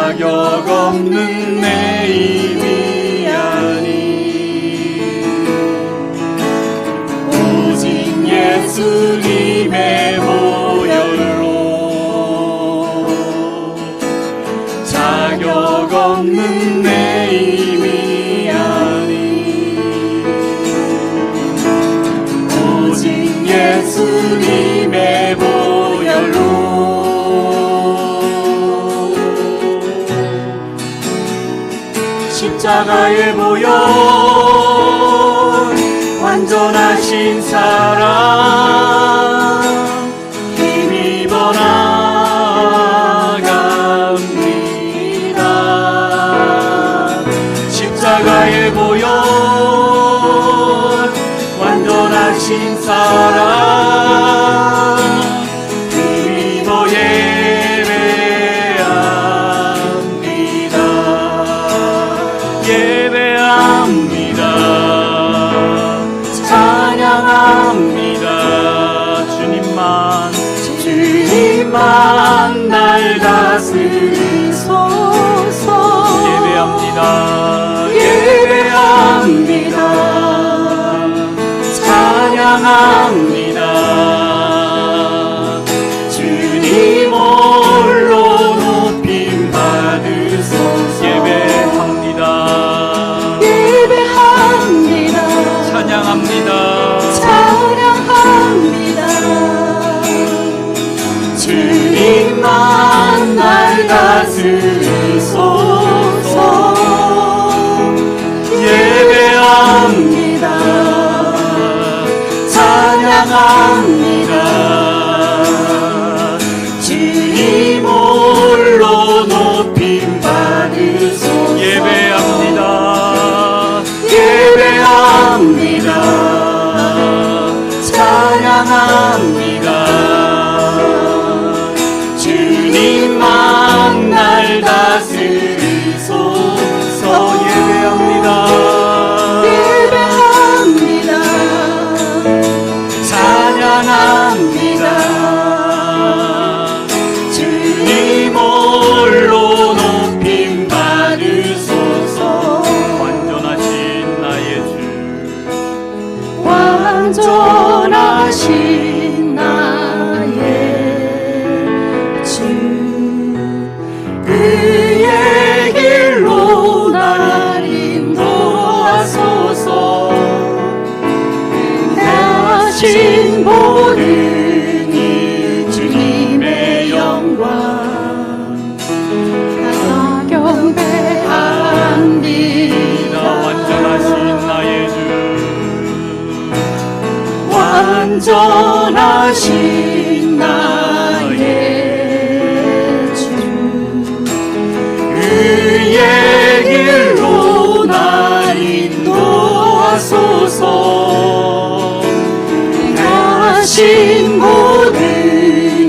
자격 없는 내 힘이 아니 오직 예수님의 보혈로 자격 없는 내 힘이 아니 오직 예수님의 보혈로 십자가의 보혈 완전하신 사랑 힘입어 나갑니다. 십자가의 보혈 완전하신 사랑 힘입어 예배합니다. 찬양합니다. 주님만 날 다스리소서. 예배합니다. 예배합니다. 찬양합니다. 주님 홀로 높임 받으소서. 예배합니다. 찬양합니다. 찬양합니다. 주님만 날 다스리소서. 예배합니다. 찬양합니다. 주님 홀로 높임 받으소서. 예배합니다. 예배합니다. 찬양합니다. 주님만 날 다스리소서. 예배합니다. 예배합니다. 찬양합니다. 주님 홀로 높임 받으소서. 완전하신 나의 주 완전하신 나의 주 그의 길로 날 인도하소서. 행하신 모든 일 주님의 영광 다 경배합니다. 완전하신 나의 주 완전하신 나의 주 그의 길로 날 인도하소서. 행하신 모든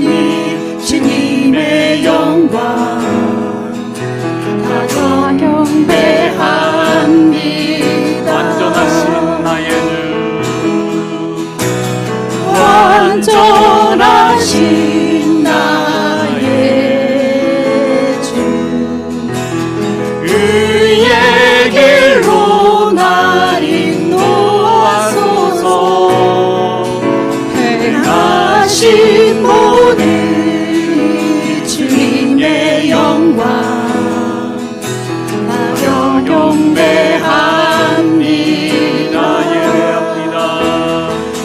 일 주님의 영광 다 경배합니다. 완전하신 나의 주 완전하신 나의 주 그의 길로 날 인도하소서. 행하신 모든 주님의 영광 다 경배합니다.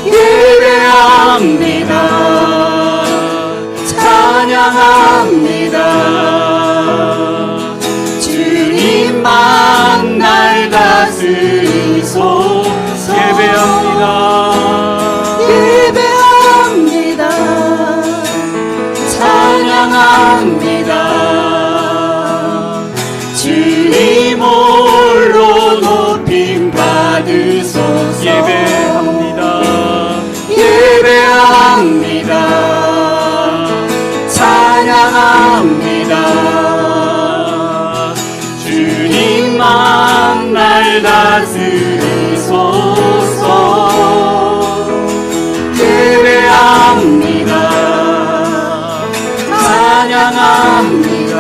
예배합니다. 찬양합니다. 주님만 날 다스리소서. 예배합니다. 예배합니다. 찬양합니다. 주님 홀로 높임 받으소서. 예배합니다. 예배합니다. 찬양합니다. 주님만 날 다스리소서. 예배합니다. 찬양합니다.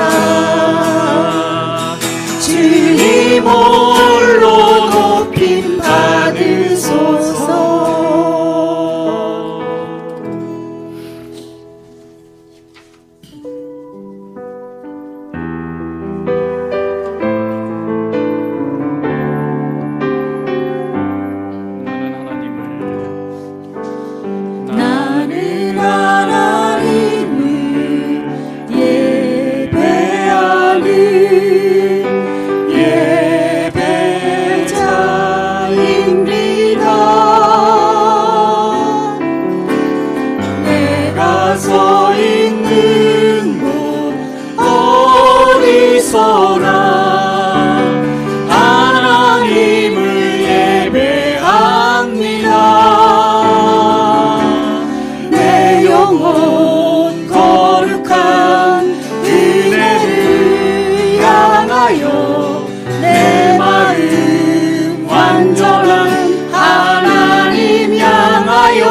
향하여 내 마음 완전한 하나님 향하여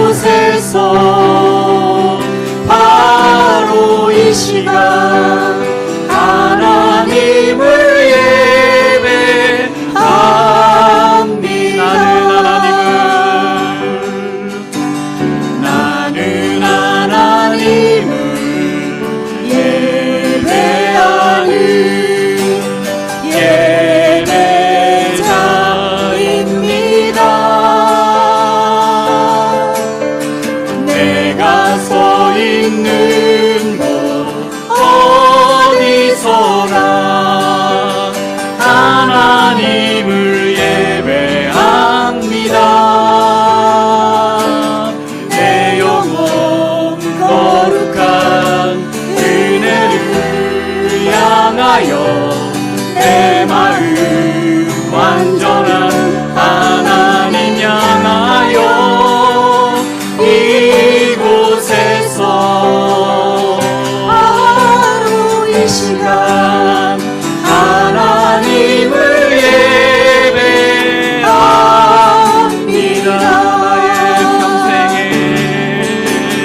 이곳에서 바로 이 시간 하나님을 예배합니다. 나는 하나님을 예배하는 예배자입니다. 내가 서 있는 곳 어디서나 하나님을 예배합니다. 내 영혼 거룩한 은혜를 향하여 내 마음 완전한 하나님 향하여 이곳에서 바로 이 시간 하나님을 예배합니다.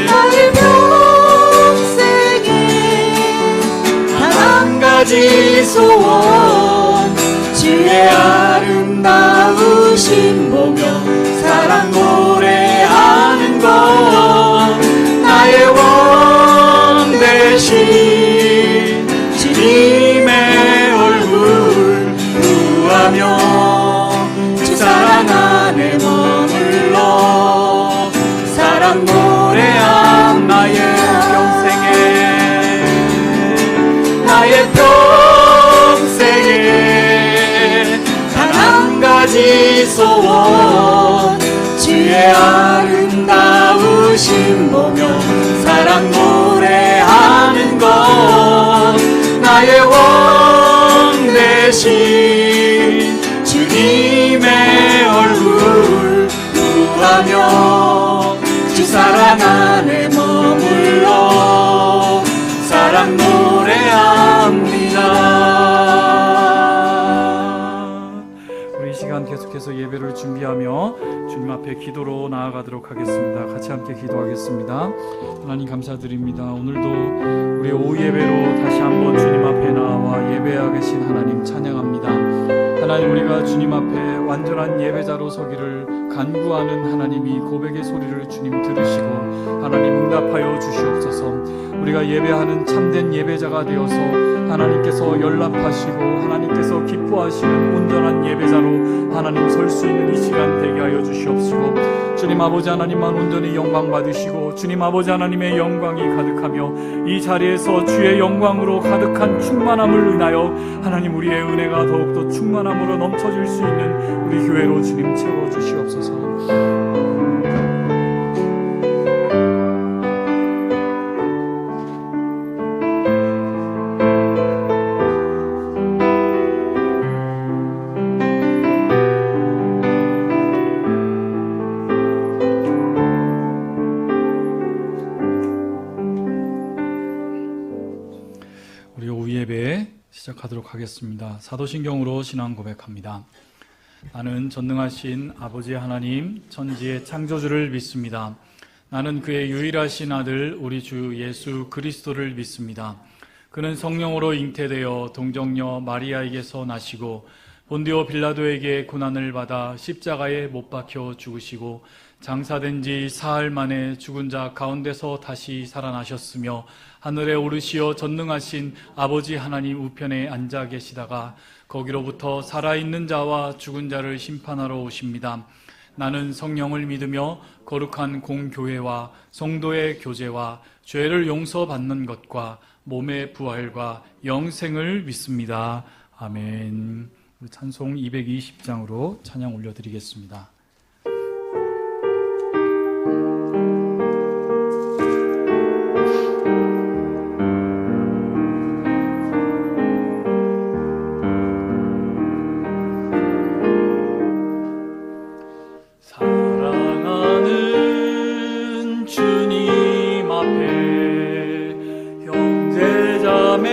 나의 평생에 단 한 가지 소원 주의 아름다우심 보며 사랑 노래하는 것 나의 원 대신 주님의 얼굴 구하며 주 사랑 안에 머물러 사랑 노래한 나의 평생에 단 한 가지 소원 주의 아름다우심 보며 사랑 노래하는 것 나의 원 대신 주님의 얼굴 구하며 주 사랑 안에 머물러 사랑 노래합니다. 우리 이 시간 계속해서 예배를 준비하며 주님 앞에 기도로 나아가도록 하겠습니다. 같이 함께 기도하겠습니다. 하나님 감사드립니다. 오늘도 우리 오후 예배로 다시 한번 주님 앞에 나와 예배하고 계신 하나님 찬양합니다. 하나님 우리가 주님 앞에 완전한 예배자로 서기를 간구하는 하나님이 고백의 소리를 주님 들으시고 하나님 응답하여 주시옵소서. 우리가 예배하는 참된 예배자가 되어서 하나님께서 연락하시고 하나님께서 기뻐하시는 온전한 예배자로 하나님 설 수 있는 이 시간 되게 하여 주시옵시고 주님 아버지 하나님만 온전히 영광 받으시고 주님 아버지 하나님의 영광이 가득하며 이 자리에서 주의 영광으로 가득한 충만함을 인하여 하나님 우리의 은혜가 더욱더 충만함으로 넘쳐질 수 있는 우리 교회로 주님 채워주시옵소서. 시작하도록 하겠습니다. 사도신경으로 신앙 고백합니다. 나는 전능하신 아버지 하나님 천지의 창조주를 믿습니다. 나는 그의 유일하신 아들 우리 주 예수 그리스도를 믿습니다. 그는 성령으로 잉태되어 동정녀 마리아에게서 나시고 본디오 빌라도에게 고난을 받아 십자가에 못 박혀 죽으시고 장사된 지 사흘 만에 죽은 자 가운데서 다시 살아나셨으며 하늘에 오르시어 전능하신 아버지 하나님 우편에 앉아 계시다가 거기로부터 살아있는 자와 죽은 자를 심판하러 오십니다. 나는 성령을 믿으며 거룩한 공교회와 성도의 교제와 죄를 용서받는 것과 몸의 부활과 영생을 믿습니다. 아멘. 찬송 220장으로 찬양 올려드리겠습니다. 사랑하는 주님 앞에 형제자매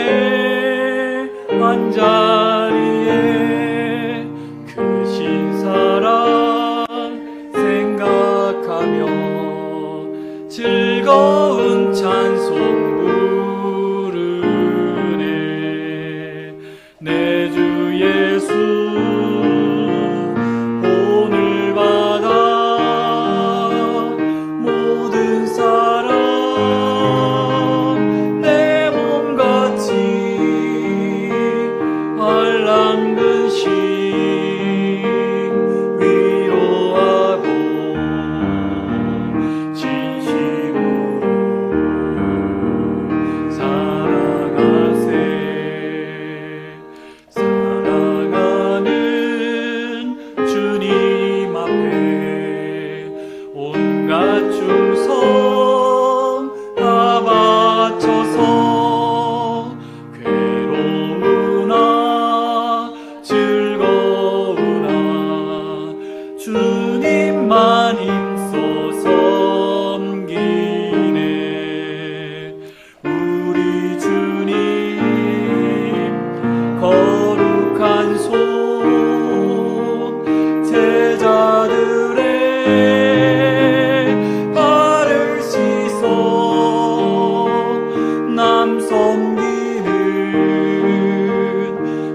섬기는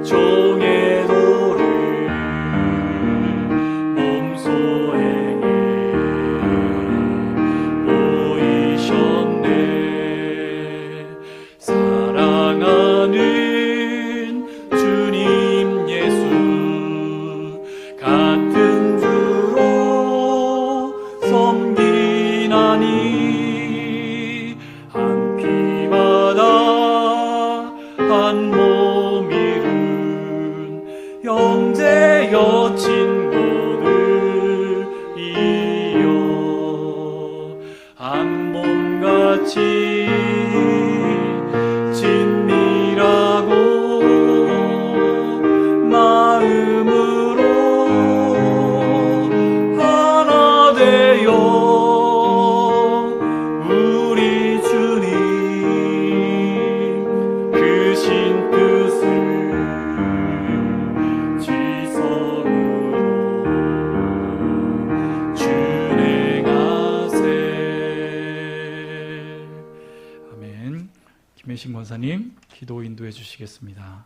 종의 도를 몸소에게 보이셨네. 사랑하는 주님 예수 같은 주로 섬기나니 한 피바다 한 몸 이룬 형제여 친구들이여 한 몸같이 친밀하고 마음으로 하나 되어 우리 주님 크신 뜻을 지성으로 준행하세. 아멘. 김혜신 권사님 기도 인도해 주시겠습니다.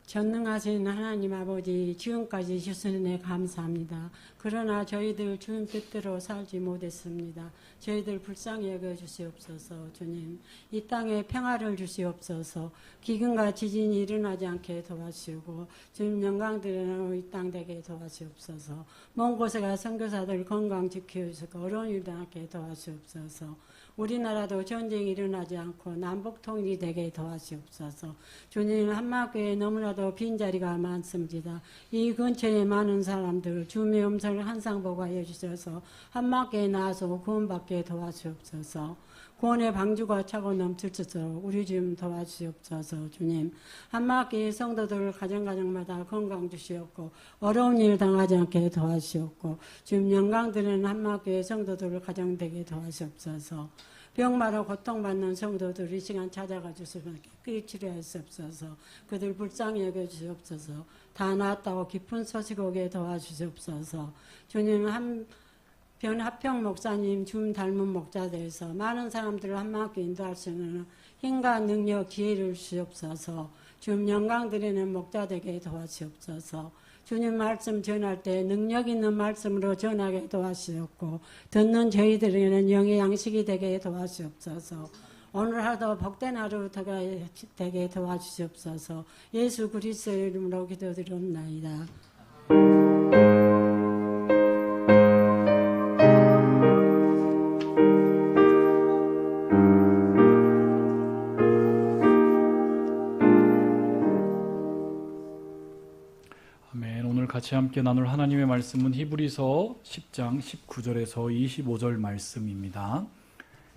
전능하신 하나님 아버지, 지금까지 주시는 감사합니다. 그러나 저희들 주님 뜻대로 살지 못했습니다. 저희들 불쌍히 여겨주시옵소서. 주님, 이 땅에 평화를 주시옵소서. 기근과 지진이 일어나지 않게 도와주시고 주님 영광드리는 이 땅 되게 도와주옵소서. 먼 곳에 가 선교사들 건강 지켜주시고 어려운 일도 않게 도와주옵소서. 우리나라도 전쟁이 일어나지 않고 남북 통일이 되게 도와주옵소서. 주님, 한마교에 너무나도 빈자리가 많습니다. 이 근처에 많은 사람들 주님의 음성을 항상 보고 하여 주셔서 한마교에 나와서 구원받게 도와주옵소서. 구원의 방주가 차고 넘치도록 우리 주님 도와주시옵소서. 주님, 한마교의 성도들 가정가정마다 건강 주시옵고 어려운 일 당하지 않게 도와주시옵고 주님 영광드리는 한마교의 성도들을 가정되게 도와주시옵소서. 병마로 고통받는 성도들 이 시간 찾아가 주시면 깨끗이 치료할 수 없어서 그들 불쌍히 여겨주시옵소서. 다 나았다고 깊은 소식 오게 도와주시옵소서. 주님, 변합평 목사님 주님 닮은 목자들에서 많은 사람들을 한마음께 인도할 수 있는 힘과 능력, 기회를 주시옵소서. 주님 영광드리는 목자되게 도와주시옵소서. 주님 말씀 전할 때 능력 있는 말씀으로 전하게 도와주시옵고 듣는 저희들에게는 영의 양식이 되게 도와주시옵소서. 오늘 하루도 복된 하루 되게 도와주시옵소서. 예수 그리스도의 이름으로 기도드리옵나이다. 같이 함께 나눌 하나님의 말씀은 히브리서 10장 19절에서 25절 말씀입니다.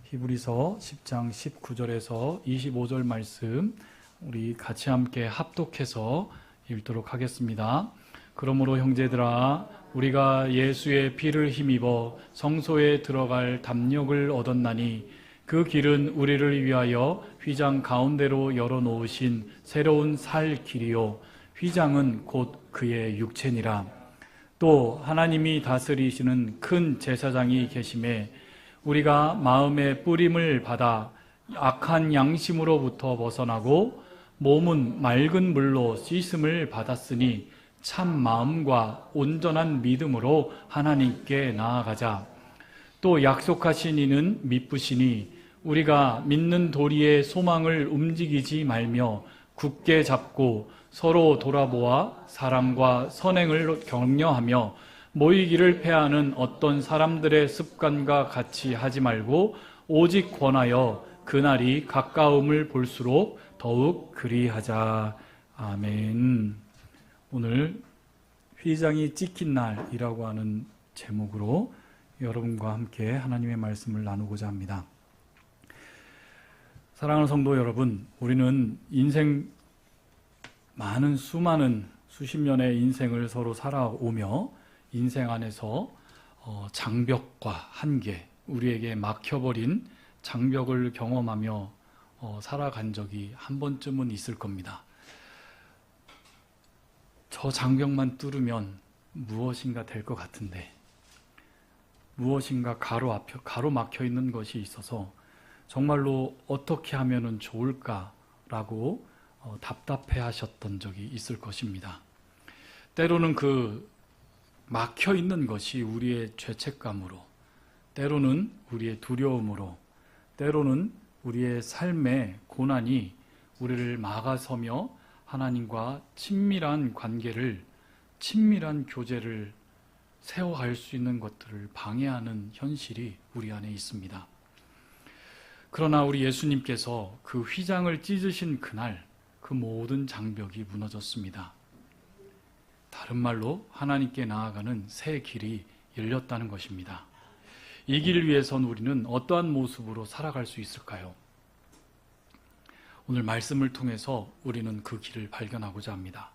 히브리서 10장 19절에서 25절 말씀 우리 같이 함께 합독해서 읽도록 하겠습니다. 그러므로 형제들아 우리가 예수의 피를 힘입어 성소에 들어갈 담력을 얻었나니 그 길은 우리를 위하여 휘장 가운데로 열어놓으신 새로운 살 길이요 휘장은 곧 그의 육체니라. 또 하나님이 다스리시는 큰 제사장이 계심에 우리가 마음의 뿌림을 받아 악한 양심으로부터 벗어나고 몸은 맑은 물로 씻음을 받았으니 참 마음과 온전한 믿음으로 하나님께 나아가자. 또 약속하신 이는 미쁘시니 우리가 믿는 도리의 소망을 움직이지 말며 굳게 잡고 서로 돌아보아 사랑과 선행을 격려하며 모이기를 패하는 어떤 사람들의 습관과 같이 하지 말고 오직 권하여 그날이 가까움을 볼수록 더욱 그리하자. 아멘. 오늘 휘장이 찍힌 날이라고 하는 제목으로 여러분과 함께 하나님의 말씀을 나누고자 합니다. 사랑하는 성도 여러분, 우리는 수많은 수십 년의 인생을 서로 살아오며 인생 안에서 장벽과 한계, 우리에게 막혀버린 장벽을 경험하며 살아간 적이 한 번쯤은 있을 겁니다. 저 장벽만 뚫으면 무엇인가 될 것 같은데 무엇인가 가로막혀 있는 것이 있어서 정말로 어떻게 하면 좋을까라고 답답해 하셨던 적이 있을 것입니다. 때로는 그 막혀 있는 것이 우리의 죄책감으로, 때로는 우리의 두려움으로, 때로는 우리의 삶의 고난이 우리를 막아서며 하나님과 친밀한 관계를, 친밀한 교제를 세워갈 수 있는 것들을 방해하는 현실이 우리 안에 있습니다. 그러나 우리 예수님께서 그 휘장을 찢으신 그날 그 모든 장벽이 무너졌습니다. 다른 말로 하나님께 나아가는 새 길이 열렸다는 것입니다. 이 길을 위해선 우리는 어떠한 모습으로 살아갈 수 있을까요? 오늘 말씀을 통해서 우리는 그 길을 발견하고자 합니다.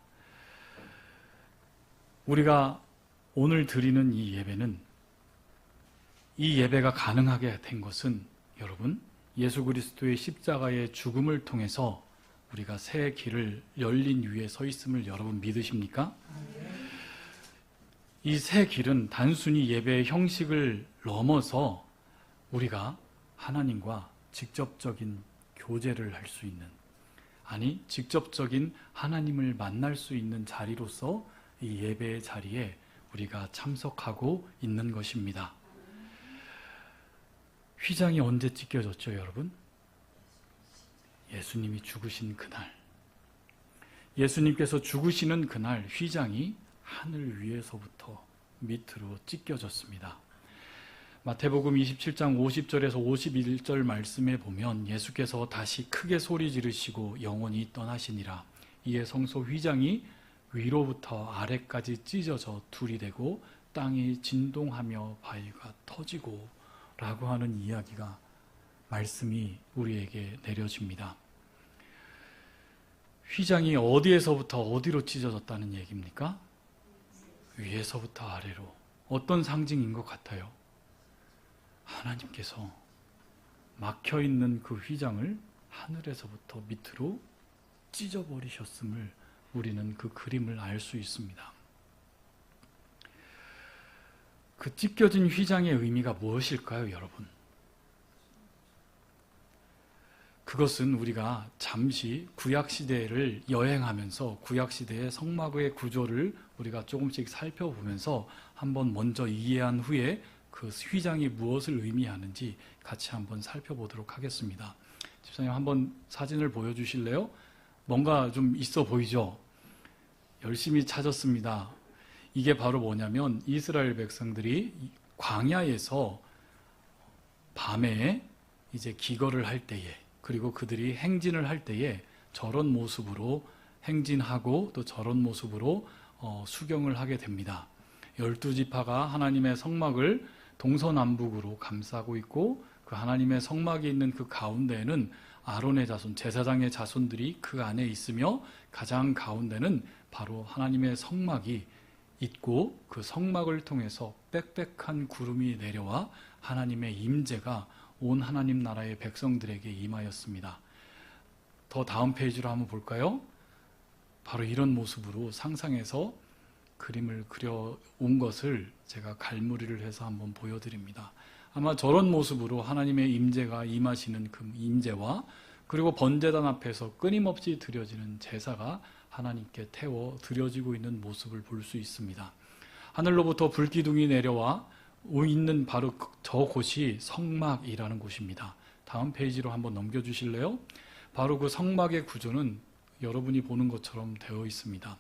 우리가 오늘 드리는 이 예배는, 이 예배가 가능하게 된 것은 여러분, 예수 그리스도의 십자가의 죽음을 통해서 우리가 새 길을 열린 위에 서 있음을 여러분 믿으십니까? 이 새 길은 단순히 예배의 형식을 넘어서 우리가 하나님과 직접적인 교제를 할 수 있는, 아니 직접적인 하나님을 만날 수 있는 자리로서 이 예배의 자리에 우리가 참석하고 있는 것입니다. 휘장이 언제 찢겨졌죠, 여러분? 예수님이 죽으신 그날, 예수님께서 죽으시는 그날 휘장이 하늘 위에서부터 밑으로 찢겨졌습니다. 마태복음 27장 50절에서 51절 말씀에 보면 예수께서 다시 크게 소리 지르시고 영원히 떠나시니라. 이에 성소 휘장이 위로부터 아래까지 찢어져 둘이 되고 땅이 진동하며 바위가 터지고 라고 하는 이야기가, 말씀이 우리에게 내려집니다. 휘장이 어디에서부터 어디로 찢어졌다는 얘기입니까? 위에서부터 아래로. 어떤 상징인 것 같아요? 하나님께서 막혀있는 그 휘장을 하늘에서부터 밑으로 찢어버리셨음을 우리는 그 그림을 알 수 있습니다. 그 찢겨진 휘장의 의미가 무엇일까요, 여러분? 그것은 우리가 잠시 구약시대를 여행하면서 구약시대의 성막의 구조를 우리가 조금씩 살펴보면서 한번 먼저 이해한 후에 그 휘장이 무엇을 의미하는지 같이 한번 살펴보도록 하겠습니다. 집사님, 한번 사진을 보여주실래요? 뭔가 좀 있어 보이죠? 열심히 찾았습니다. 이게 바로 뭐냐면 이스라엘 백성들이 광야에서 밤에 이제 기거를 할 때에, 그리고 그들이 행진을 할 때에 저런 모습으로 행진하고 또 저런 모습으로 수경을 하게 됩니다. 12지파가 하나님의 성막을 동서남북으로 감싸고 있고, 그 하나님의 성막이 있는 그 가운데에는 아론의 자손, 제사장의 자손들이 그 안에 있으며, 가장 가운데는 바로 하나님의 성막이 있고, 그 성막을 통해서 빽빽한 구름이 내려와 하나님의 임재가 온 하나님 나라의 백성들에게 임하였습니다. 더 다음 페이지로 한번 볼까요? 바로 이런 모습으로 상상해서 그림을 그려온 것을 제가 갈무리를 해서 한번 보여드립니다. 아마 저런 모습으로 하나님의 임재가 임하시는 그 임재와, 그리고 번제단 앞에서 끊임없이 드려지는 제사가 하나님께 태워 드려지고 있는 모습을 볼 수 있습니다. 하늘로부터 불기둥이 내려와 있는 바로 저곳이 성막이라는 곳입니다. 다음 페이지로 한번 넘겨주실래요? 바로 그 성막의 구조는 여러분이 보는 것처럼 되어 있습니다.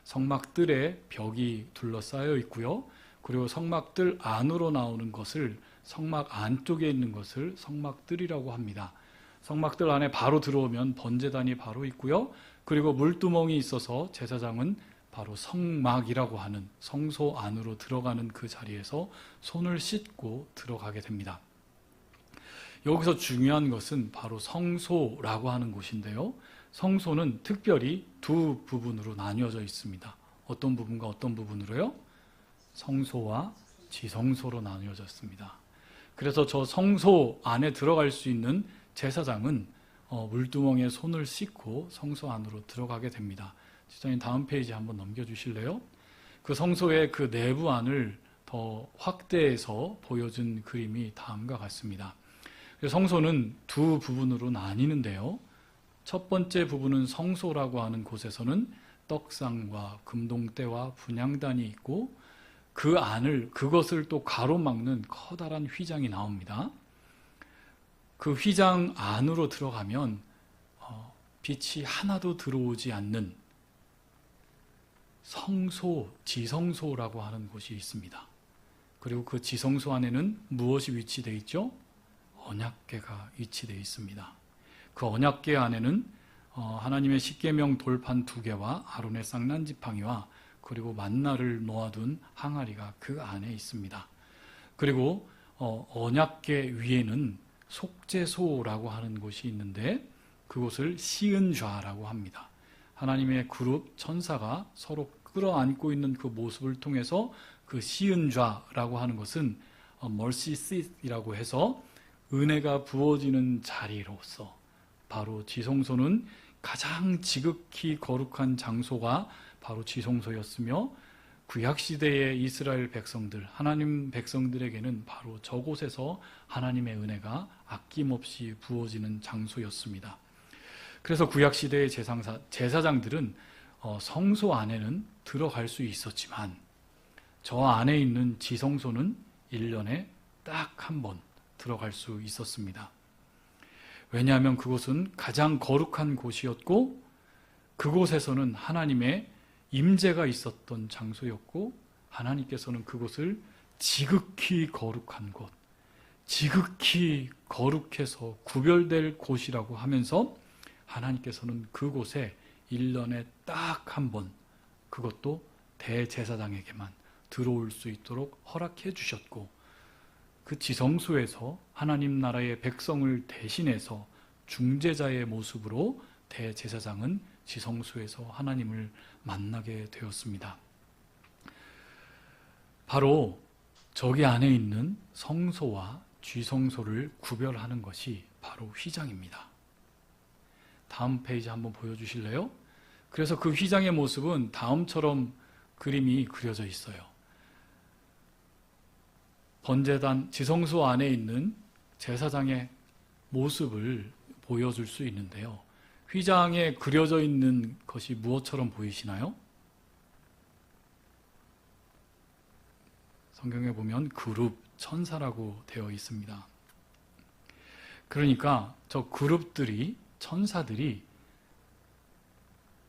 성막들에 벽이 둘러싸여 있고요. 그리고 성막들 안으로 나오는 것을, 성막 안쪽에 있는 것을 성막들이라고 합니다. 성막들 안에 바로 들어오면 번제단이 바로 있고요. 그리고 물두멍이 있어서 제사장은 바로 성막이라고 하는 성소 안으로 들어가는 그 자리에서 손을 씻고 들어가게 됩니다. 여기서 중요한 것은 바로 성소라고 하는 곳인데요. 성소는 특별히 두 부분으로 나뉘어져 있습니다. 어떤 부분과 어떤 부분으로요? 성소와 지성소로 나뉘어졌습니다. 그래서 저 성소 안에 들어갈 수 있는 제사장은 물두멍에 손을 씻고 성소 안으로 들어가게 됩니다. 지장님 다음 페이지 한번 넘겨주실래요? 그 성소의 그 내부 안을 더 확대해서 보여준 그림이 다음과 같습니다. 성소는 두 부분으로 나뉘는데요. 첫 번째 부분은 성소라고 하는 곳에서는 떡상과 금동대와 분향단이 있고 그 안을 그것을 또 가로막는 커다란 휘장이 나옵니다. 그 휘장 안으로 들어가면 빛이 하나도 들어오지 않는 성소, 지성소라고 하는 곳이 있습니다. 그리고 그 지성소 안에는 무엇이 위치되어 있죠? 언약궤가 위치되어 있습니다. 그 언약궤 안에는 하나님의 십계명 돌판 2개와 아론의 쌍난지팡이와 그리고 만나를 놓아둔 항아리가 그 안에 있습니다. 그리고 언약궤 위에는 속죄소라고 하는 곳이 있는데 그곳을 시은좌라고 합니다. 하나님의 그룹 천사가 서로 끌어안고 있는 그 모습을 통해서 그 시은좌라고 하는 것은 mercy seat이라고 해서 은혜가 부어지는 자리로서 바로 지성소는 가장 지극히 거룩한 장소가 바로 지성소였으며 구약시대의 이스라엘 백성들, 하나님 백성들에게는 바로 저곳에서 하나님의 은혜가 아낌없이 부어지는 장소였습니다. 그래서 구약시대의 제사장들은 성소 안에는 들어갈 수 있었지만 저 안에 있는 지성소는 1년에 딱 한 번 들어갈 수 있었습니다. 왜냐하면 그곳은 가장 거룩한 곳이었고 그곳에서는 하나님의 임재가 있었던 장소였고 하나님께서는 그곳을 지극히 거룩한 곳, 지극히 거룩해서 구별될 곳이라고 하면서 하나님께서는 그곳에 1년에 딱 한 번, 그것도 대제사장에게만 들어올 수 있도록 허락해 주셨고 그 지성소에서 하나님 나라의 백성을 대신해서 중재자의 모습으로 대제사장은 지성소에서 하나님을 만나게 되었습니다. 바로 저기 안에 있는 성소와 쥐성소를 구별하는 것이 바로 휘장입니다. 다음 페이지 한번 보여주실래요? 그래서 그 휘장의 모습은 다음처럼 그림이 그려져 있어요. 번제단 지성소 안에 있는 제사장의 모습을 보여줄 수 있는데요. 휘장에 그려져 있는 것이 무엇처럼 보이시나요? 성경에 보면 그룹, 천사라고 되어 있습니다. 그러니까 저 그룹들이, 천사들이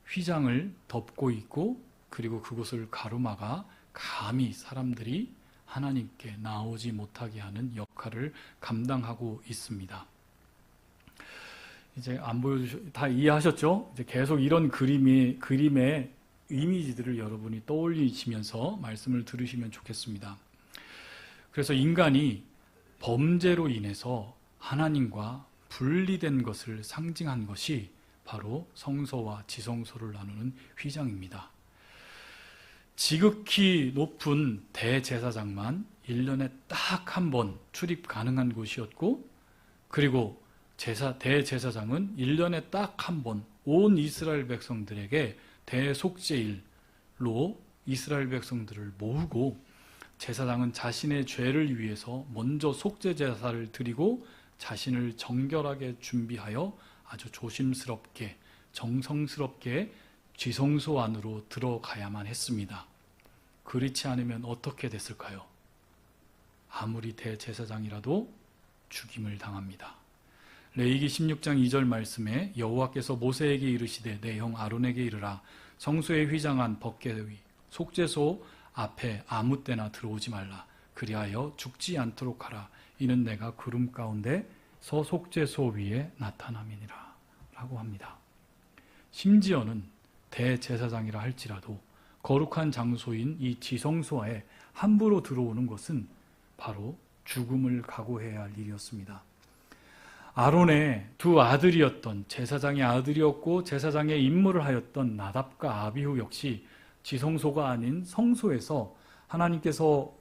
휘장을 덮고 있고 그리고 그곳을 가로막아 감히 사람들이 하나님께 나오지 못하게 하는 역할을 감당하고 있습니다. 이제 안 보여주셔, 다 이해하셨죠? 이제 계속 이런 그림의 이미지들을 여러분이 떠올리시면서 말씀을 들으시면 좋겠습니다. 그래서 인간이 범죄로 인해서 하나님과 분리된 것을 상징한 것이 바로 성소와 지성소를 나누는 휘장입니다. 지극히 높은 대제사장만 1년에 딱 한 번 출입 가능한 곳이었고 그리고 대제사장은 1년에 딱 한 번 온 이스라엘 백성들에게 대속죄일로 이스라엘 백성들을 모으고 제사장은 자신의 죄를 위해서 먼저 속죄제사를 드리고 자신을 정결하게 준비하여 아주 조심스럽게 정성스럽게 지성소 안으로 들어가야만 했습니다. 그렇지 않으면 어떻게 됐을까요? 아무리 대제사장이라도 죽임을 당합니다. 레위기 16장 2절 말씀에 여호와께서 모세에게 이르시되 내 형 아론에게 이르라 성소의 휘장 안 벗게 위 속죄소 앞에 아무 때나 들어오지 말라 그리하여 죽지 않도록 하라 이는 내가 구름 가운데 서속죄소 위에 나타남이니라 라고 합니다. 심지어는 대제사장이라 할지라도 거룩한 장소인 이 지성소에 함부로 들어오는 것은 바로 죽음을 각오해야 할 일이었습니다. 아론의 두 아들이었던 제사장의 아들이었고 제사장의 임무를 하였던 나답과 아비후 역시 지성소가 아닌 성소에서 하나님께서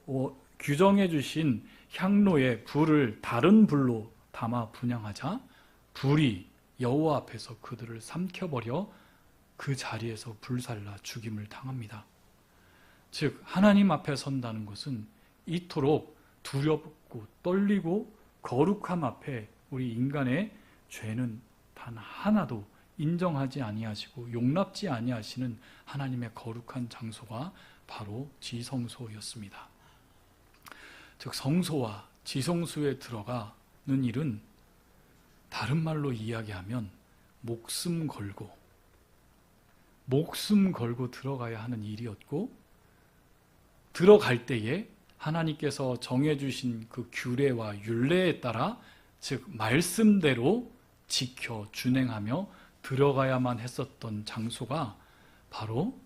규정해 주신 향로에 불을 다른 불로 담아 분향하자 불이 여호와 앞에서 그들을 삼켜버려 그 자리에서 불살라 죽임을 당합니다. 즉 하나님 앞에 선다는 것은 이토록 두렵고 떨리고 거룩함 앞에 우리 인간의 죄는 단 하나도 인정하지 아니하시고 용납지 아니하시는 하나님의 거룩한 장소가 바로 지성소였습니다. 즉 성소와 지성소에 들어가는 일은 다른 말로 이야기하면 목숨 걸고 들어가야 하는 일이었고, 들어갈 때에 하나님께서 정해주신 그 규례와 율례에 따라, 즉 말씀대로 지켜 준행하며 들어가야만 했었던 장소가 바로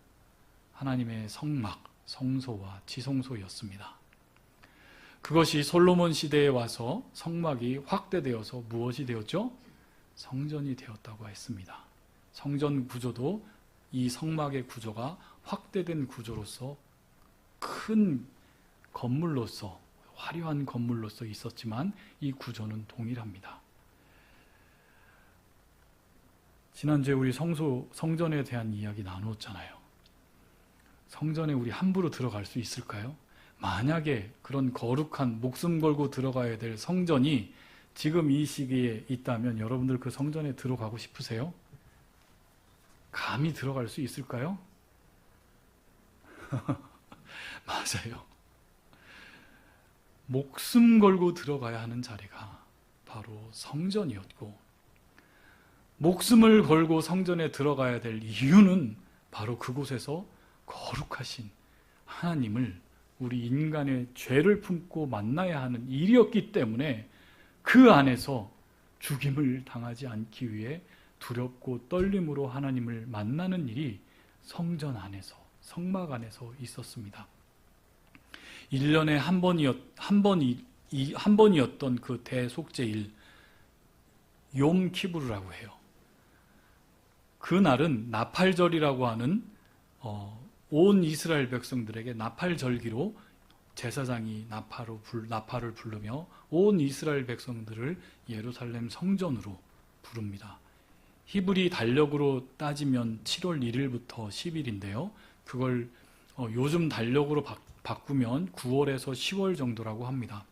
하나님의 성막, 성소와 지성소였습니다. 그것이 솔로몬 시대에 와서 성막이 확대되어서 무엇이 되었죠? 성전이 되었다고 했습니다. 성전 구조도 이 성막의 구조가 확대된 구조로서 큰 건물로서, 화려한 건물로서 있었지만 이 구조는 동일합니다. 지난주에 우리 성전에 대한 이야기 나누었잖아요. 성전에 우리 함부로 들어갈 수 있을까요? 만약에 그런 거룩한 목숨 걸고 들어가야 될 성전이 지금 이 시기에 있다면 여러분들 그 성전에 들어가고 싶으세요? 감히 들어갈 수 있을까요? 맞아요. 목숨 걸고 들어가야 하는 자리가 바로 성전이었고, 목숨을 걸고 성전에 들어가야 될 이유는 바로 그곳에서 거룩하신 하나님을, 우리 인간의 죄를 품고 만나야 하는 일이었기 때문에 그 안에서 죽임을 당하지 않기 위해 두렵고 떨림으로 하나님을 만나는 일이 성전 안에서, 성막 안에서 있었습니다. 1년에 한 번이었던 그 대속죄일 욤 키부르라고 해요. 그날은 나팔절이라고 하는 온 이스라엘 백성들에게 나팔절기로 제사장이 나팔을 부르며 온 이스라엘 백성들을 예루살렘 성전으로 부릅니다. 히브리 달력으로 따지면 7월 1일부터 10일인데요. 그걸 요즘 달력으로 바꾸면 9월에서 10월 정도라고 합니다.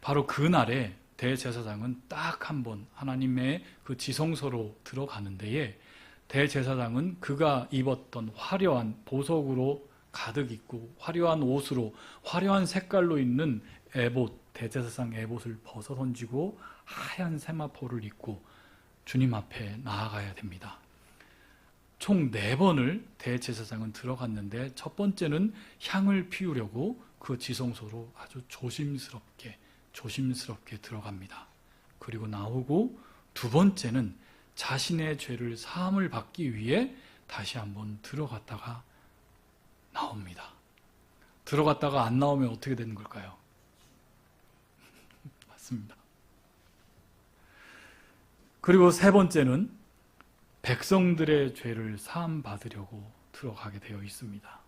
바로 그날에 대제사장은 딱 한 번 하나님의 그 지성소로 들어가는 데에 대제사장은 그가 입었던 화려한 보석으로 가득 있고 화려한 옷으로 화려한 색깔로 있는 에봇, 대제사장 에봇을 벗어 던지고 하얀 세마포를 입고 주님 앞에 나아가야 됩니다. 총 4번을 대제사장은 들어갔는데 첫 번째는 향을 피우려고 그 지성소로 아주 조심스럽게 들어갑니다. 그리고 나오고 두 번째는 자신의 죄를 사함을 받기 위해 다시 한번 들어갔다가 나옵니다. 들어갔다가 안 나오면 어떻게 되는 걸까요? 맞습니다. 그리고 세 번째는 백성들의 죄를 사함 받으려고 들어가게 되어 있습니다.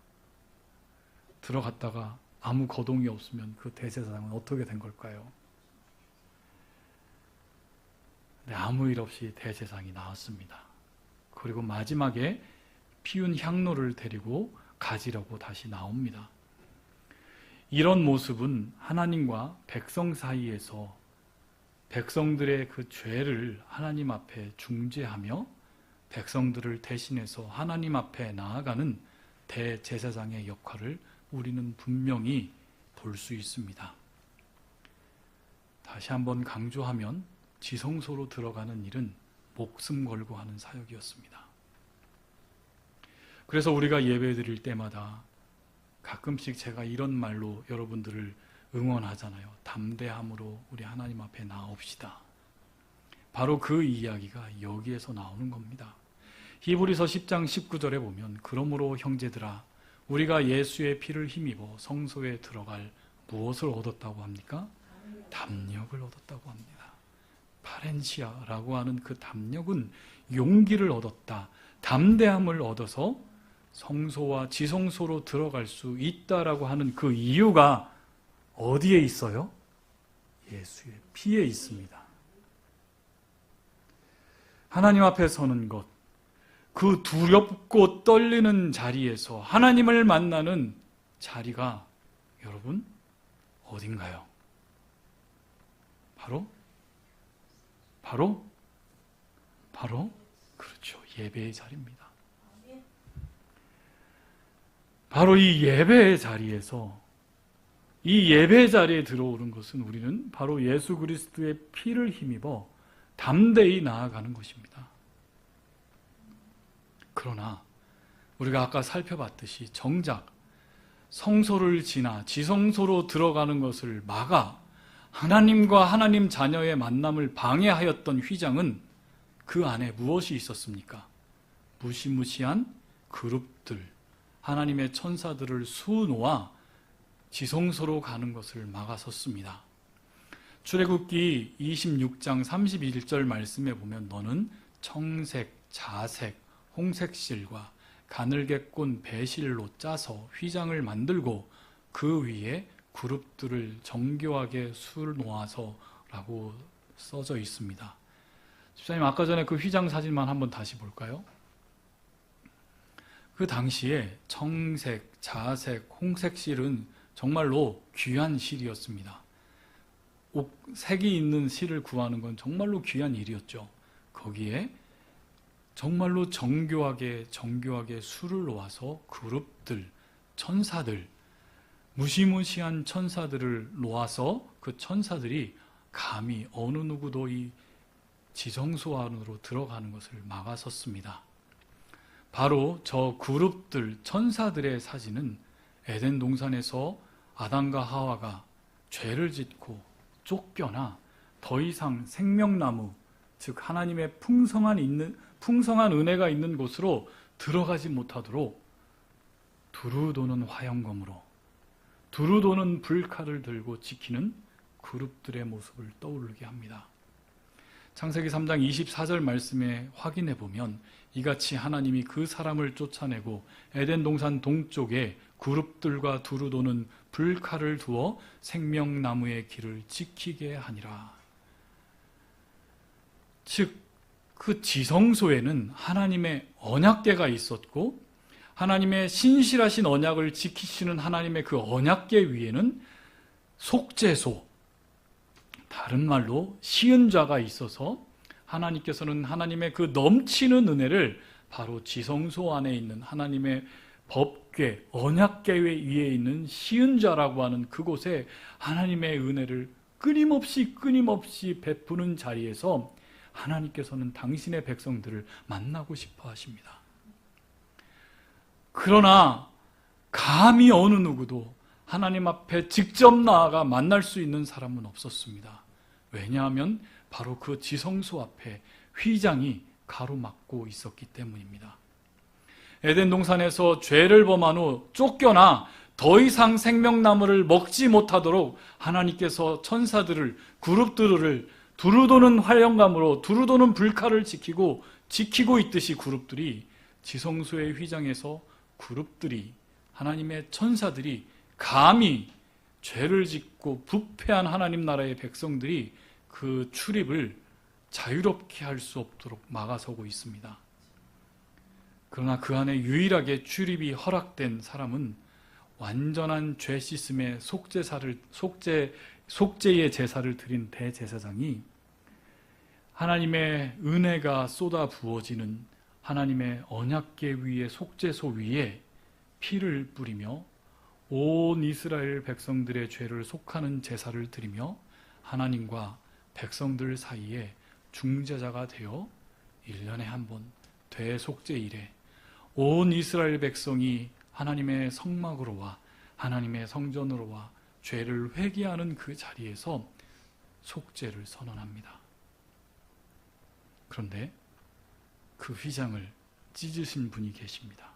들어갔다가 아무 거동이 없으면 그 대제사장은 어떻게 된 걸까요? 네, 아무 일 없이 대제사장이 나왔습니다. 그리고 마지막에 피운 향로를 데리고 가지려고 다시 나옵니다. 이런 모습은 하나님과 백성 사이에서 백성들의 그 죄를 하나님 앞에 중재하며 백성들을 대신해서 하나님 앞에 나아가는 대제사장의 역할을 우리는 분명히 볼 수 있습니다. 다시 한번 강조하면 지성소로 들어가는 일은 목숨 걸고 하는 사역이었습니다. 그래서 우리가 예배 드릴 때마다 가끔씩 제가 이런 말로 여러분들을 응원하잖아요. 담대함으로 우리 하나님 앞에 나옵시다. 바로 그 이야기가 여기에서 나오는 겁니다. 히브리서 10장 19절에 보면 그러므로 형제들아 우리가 예수의 피를 힘입어 성소에 들어갈 무엇을 얻었다고 합니까? 담력을 얻었다고 합니다. 파렌시아라고 하는 그 담력은 용기를 얻었다, 담대함을 얻어서 성소와 지성소로 들어갈 수 있다라고 하는 그 이유가 어디에 있어요? 예수의 피에 있습니다. 하나님 앞에 서는 것, 그 두렵고 떨리는 자리에서 하나님을 만나는 자리가 여러분 어딘가요? 바로 그렇죠. 예배의 자리입니다. 바로 이 예배의 자리에서, 이 예배 자리에 들어오는 것은 우리는 바로 예수 그리스도의 피를 힘입어 담대히 나아가는 것입니다. 그러나 우리가 아까 살펴봤듯이 정작 성소를 지나 지성소로 들어가는 것을 막아 하나님과 하나님 자녀의 만남을 방해하였던 휘장은 그 안에 무엇이 있었습니까? 무시무시한 그룹들, 하나님의 천사들을 수놓아 지성소로 가는 것을 막아섰습니다. 출애굽기 26장 31절 말씀에 보면 너는 청색, 자색, 홍색실과 가늘게 꼰 배실로 짜서 휘장을 만들고 그 위에 그룹들을 정교하게 수놓아서 라고 써져 있습니다. 집사님, 아까 전에 그 휘장 사진만 한번 다시 볼까요? 그 당시에 청색, 자색, 홍색 실은 정말로 귀한 실이었습니다. 색이 있는 실을 구하는 건 정말로 귀한 일이었죠. 거기에 정말로 정교하게 수를 놓아서 그룹들, 천사들, 무시무시한 천사들을 놓아서 그 천사들이 감히 어느 누구도 이 지성소 안으로 들어가는 것을 막아섰습니다. 바로 저 그룹들, 천사들의 사진은 에덴 동산에서 아담과 하와가 죄를 짓고 쫓겨나 더 이상 생명나무, 즉 하나님의 풍성한 은혜가 있는 곳으로 들어가지 못하도록 두루도는 화영검으로, 두루도는 불칼을 들고 지키는 그룹들의 모습을 떠오르게 합니다. 창세기 3장 24절 말씀에 확인해 보면 이같이 하나님이 그 사람을 쫓아내고 에덴 동산 동쪽에 그룹들과 두루도는 불칼을 두어 생명나무의 길을 지키게 하니라. 즉, 그 지성소에는 하나님의 언약궤가 있었고 하나님의 신실하신 언약을 지키시는 하나님의 그 언약궤 위에는 속죄소, 다른 말로 시은좌가 있어서 하나님께서는 하나님의 그 넘치는 은혜를 바로 지성소 안에 있는 하나님의 법궤, 언약궤 위에 있는 시은좌라고 하는 그곳에 하나님의 은혜를 끊임없이 베푸는 자리에서 하나님께서는 당신의 백성들을 만나고 싶어 하십니다. 그러나 감히 어느 누구도 하나님 앞에 직접 나아가 만날 수 있는 사람은 없었습니다. 왜냐하면 바로 그 지성소 앞에 휘장이 가로막고 있었기 때문입니다. 에덴 동산에서 죄를 범한 후 쫓겨나 더 이상 생명나무를 먹지 못하도록 하나님께서 천사들을, 그룹들을 두루도는 활영감으로 두루도는 불칼을 지키고 있듯이 그룹들이 지성소의 휘장에서 그룹들이, 하나님의 천사들이 감히 죄를 짓고 부패한 하나님 나라의 백성들이 그 출입을 자유롭게 할 수 없도록 막아서고 있습니다. 그러나 그 안에 유일하게 출입이 허락된 사람은 완전한 죄 씻음의 속죄의 제사를 드린 대제사장이 하나님의 은혜가 쏟아 부어지는 하나님의 언약궤 위에, 속죄소 위에 피를 뿌리며 온 이스라엘 백성들의 죄를 속하는 제사를 드리며 하나님과 백성들 사이에 중재자가 되어 1년에 한 번 대속죄일에 온 이스라엘 백성이 하나님의 성막으로 와, 하나님의 성전으로 와 죄를 회개하는 그 자리에서 속죄를 선언합니다. 그런데 그 휘장을 찢으신 분이 계십니다.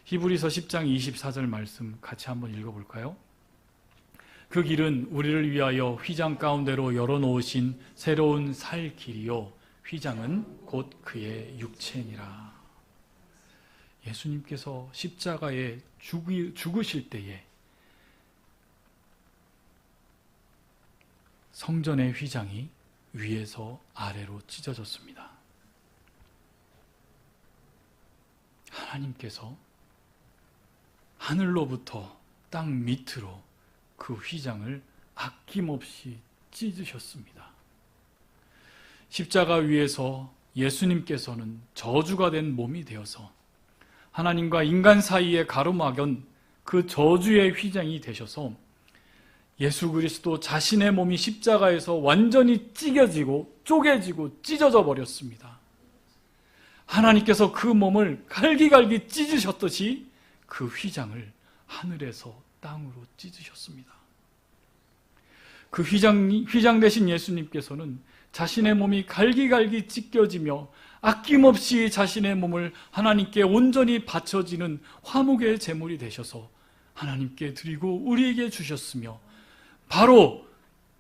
히브리서 10장 24절 말씀 같이 한번 읽어볼까요? 그 길은 우리를 위하여 휘장 가운데로 열어놓으신 새로운 살 길이요 휘장은 곧 그의 육체니라. 예수님께서 십자가에 죽으실 때에 성전의 휘장이 위에서 아래로 찢어졌습니다. 하나님께서 하늘로부터 땅 밑으로 그 휘장을 아낌없이 찢으셨습니다. 십자가 위에서 예수님께서는 저주가 된 몸이 되어서 하나님과 인간 사이에 가로막은 그 저주의 휘장이 되셔서 예수 그리스도 자신의 몸이 십자가에서 완전히 찢겨지고 쪼개지고 찢어져 버렸습니다. 하나님께서 그 몸을 갈기갈기 찢으셨듯이 그 휘장을 하늘에서 땅으로 찢으셨습니다. 그 휘장 되신 예수님께서는 자신의 몸이 갈기갈기 찢겨지며 아낌없이 자신의 몸을 하나님께 온전히 바쳐지는 화목의 제물이 되셔서 하나님께 드리고 우리에게 주셨으며, 바로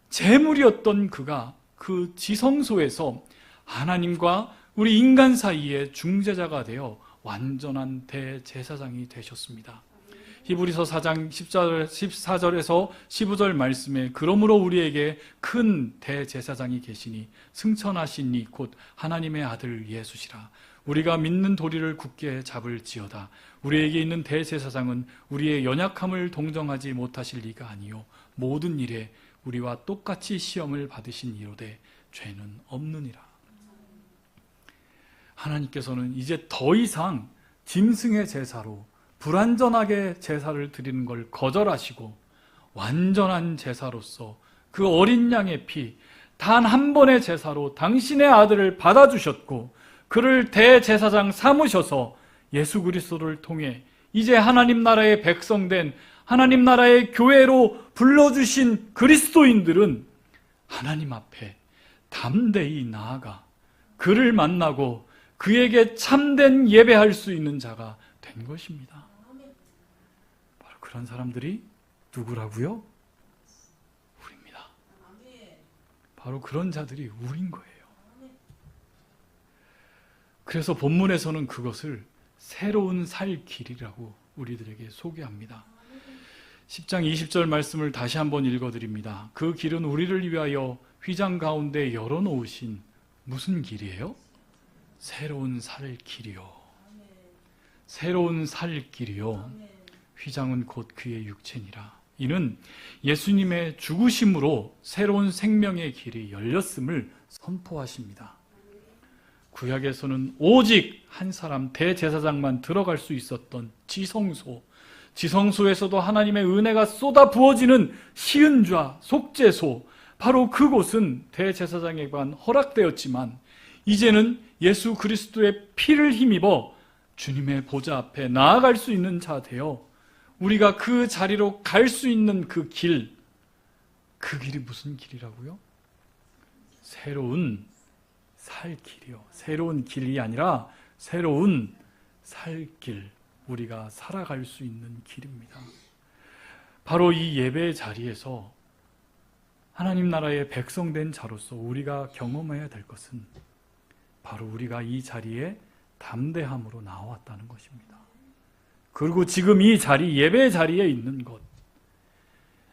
제물이었던 그가 그 지성소에서 하나님과 우리 인간 사이에 중재자가 되어 완전한 대제사장이 되셨습니다. 히브리서 4장 14절에서 15절 말씀에 그러므로 우리에게 큰 대제사장이 계시니 승천하신 이 곧 하나님의 아들 예수시라. 우리가 믿는 도리를 굳게 잡을지어다. 우리에게 있는 대제사장은 우리의 연약함을 동정하지 못하실 리가 아니요 모든 일에 우리와 똑같이 시험을 받으신 이로되 죄는 없느니라. 하나님께서는 이제 더 이상 짐승의 제사로 불완전하게 제사를 드리는 걸 거절하시고 완전한 제사로서 그 어린 양의 피, 단 한 번의 제사로 당신의 아들을 받아주셨고 그를 대제사장 삼으셔서 예수 그리스도를 통해 이제 하나님 나라의 백성된 하나님 나라의 교회로 불러주신 그리스도인들은 하나님 앞에 담대히 나아가 그를 만나고 그에게 참된 예배할 수 있는 자가 된 것입니다. 바로 그런 사람들이 누구라고요? 우리입니다. 바로 그런 자들이 우린 거예요. 그래서 본문에서는 그것을 새로운 살 길이라고 우리들에게 소개합니다. 10장 20절 말씀을 다시 한번 읽어드립니다. 그 길은 우리를 위하여 휘장 가운데 열어놓으신 무슨 길이에요? 새로운 살 길이요. 새로운 살 길이요. 휘장은 곧 그의 육체니라. 이는 예수님의 죽으심으로 새로운 생명의 길이 열렸음을 선포하십니다. 구약에서는 오직 한 사람 대제사장만 들어갈 수 있었던 지성소에서도 하나님의 은혜가 쏟아 부어지는 시은좌, 속죄소, 바로 그곳은 대제사장에게만 허락되었지만 이제는 예수 그리스도의 피를 힘입어 주님의 보좌 앞에 나아갈 수 있는 자 되어 우리가 그 자리로 갈 수 있는 그 길, 그 길이 무슨 길이라고요? 새로운 살 길이요. 새로운 길이 아니라 새로운 살 길, 우리가 살아갈 수 있는 길입니다. 바로 이 예배의 자리에서 하나님 나라의 백성된 자로서 우리가 경험해야 될 것은 바로 우리가 이 자리에 담대함으로 나왔다는 것입니다. 그리고 지금 이 자리, 예배 자리에 있는 것,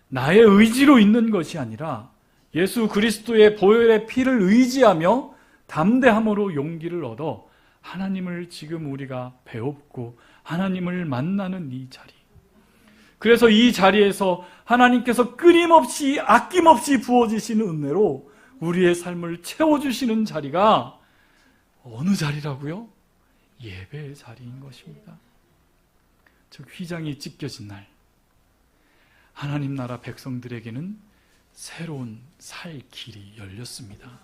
나의 의지로 있는 것이 아니라 예수 그리스도의 보혈의 피를 의지하며 담대함으로 용기를 얻어 하나님을 지금 우리가 배웁고 하나님을 만나는 이 자리. 그래서 이 자리에서 하나님께서 끊임없이 아낌없이 부어지시는 은혜로 우리의 삶을 채워주시는 자리가 어느 자리라고요? 예배의 자리인 것입니다. 즉 휘장이 찢겨진 날 하나님 나라 백성들에게는 새로운 살 길이 열렸습니다.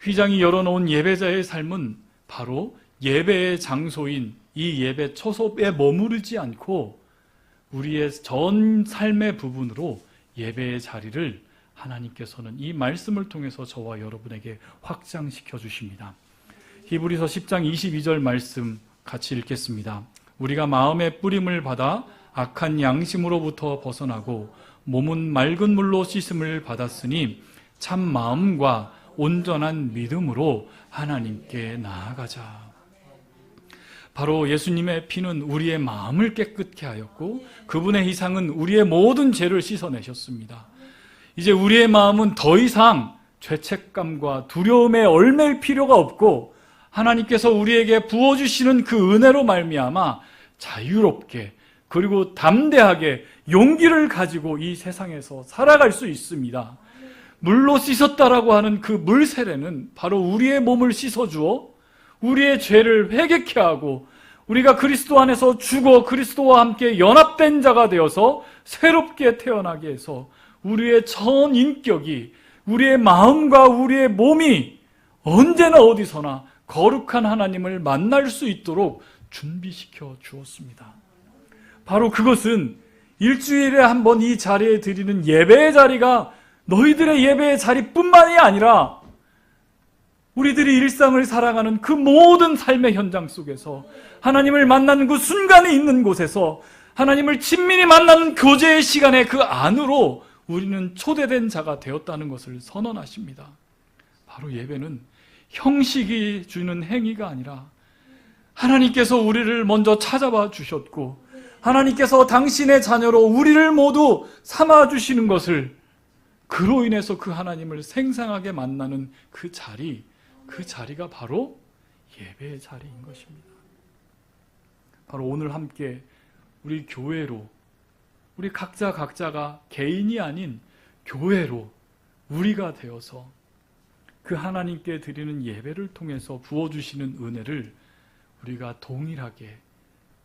휘장이 열어놓은 예배자의 삶은 바로 예배의 장소인 이 예배 초소에 머무르지 않고 우리의 전 삶의 부분으로 예배의 자리를 하나님께서는 이 말씀을 통해서 저와 여러분에게 확장시켜 주십니다. 히브리서 10장 22절 말씀 같이 읽겠습니다. 우리가 마음의 뿌림을 받아 악한 양심으로부터 벗어나고 몸은 맑은 물로 씻음을 받았으니 참 마음과 온전한 믿음으로 하나님께 나아가자. 바로 예수님의 피는 우리의 마음을 깨끗게 하였고 그분의 희생은 우리의 모든 죄를 씻어내셨습니다. 이제 우리의 마음은 더 이상 죄책감과 두려움에 얽매일 필요가 없고 하나님께서 우리에게 부어주시는 그 은혜로 말미암아 자유롭게 그리고 담대하게 용기를 가지고 이 세상에서 살아갈 수 있습니다. 물로 씻었다라고 하는 그 물 세례는 바로 우리의 몸을 씻어주어 우리의 죄를 회개케 하고 우리가 그리스도 안에서 죽어 그리스도와 함께 연합된 자가 되어서 새롭게 태어나게 해서 우리의 전 인격이 우리의 마음과 우리의 몸이 언제나 어디서나 거룩한 하나님을 만날 수 있도록 준비시켜 주었습니다. 바로 그것은 일주일에 한 번 이 자리에 드리는 예배의 자리가 너희들의 예배의 자리뿐만이 아니라 우리들이 일상을 살아가는 그 모든 삶의 현장 속에서 하나님을 만나는 그 순간에 있는 곳에서 하나님을 친밀히 만나는 교제의 시간의 그 안으로 우리는 초대된 자가 되었다는 것을 선언하십니다. 바로 예배는 형식이 주는 행위가 아니라 하나님께서 우리를 먼저 찾아봐 주셨고 하나님께서 당신의 자녀로 우리를 모두 삼아 주시는 것을 그로 인해서 그 하나님을 생생하게 만나는 그 자리가 바로 예배의 자리인 것입니다. 바로 오늘 함께 우리 교회로 우리 각자가 개인이 아닌 교회로 우리가 되어서 그 하나님께 드리는 예배를 통해서 부어주시는 은혜를 우리가 동일하게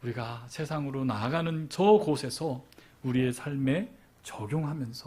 우리가 세상으로 나아가는 저 곳에서 우리의 삶에 적용하면서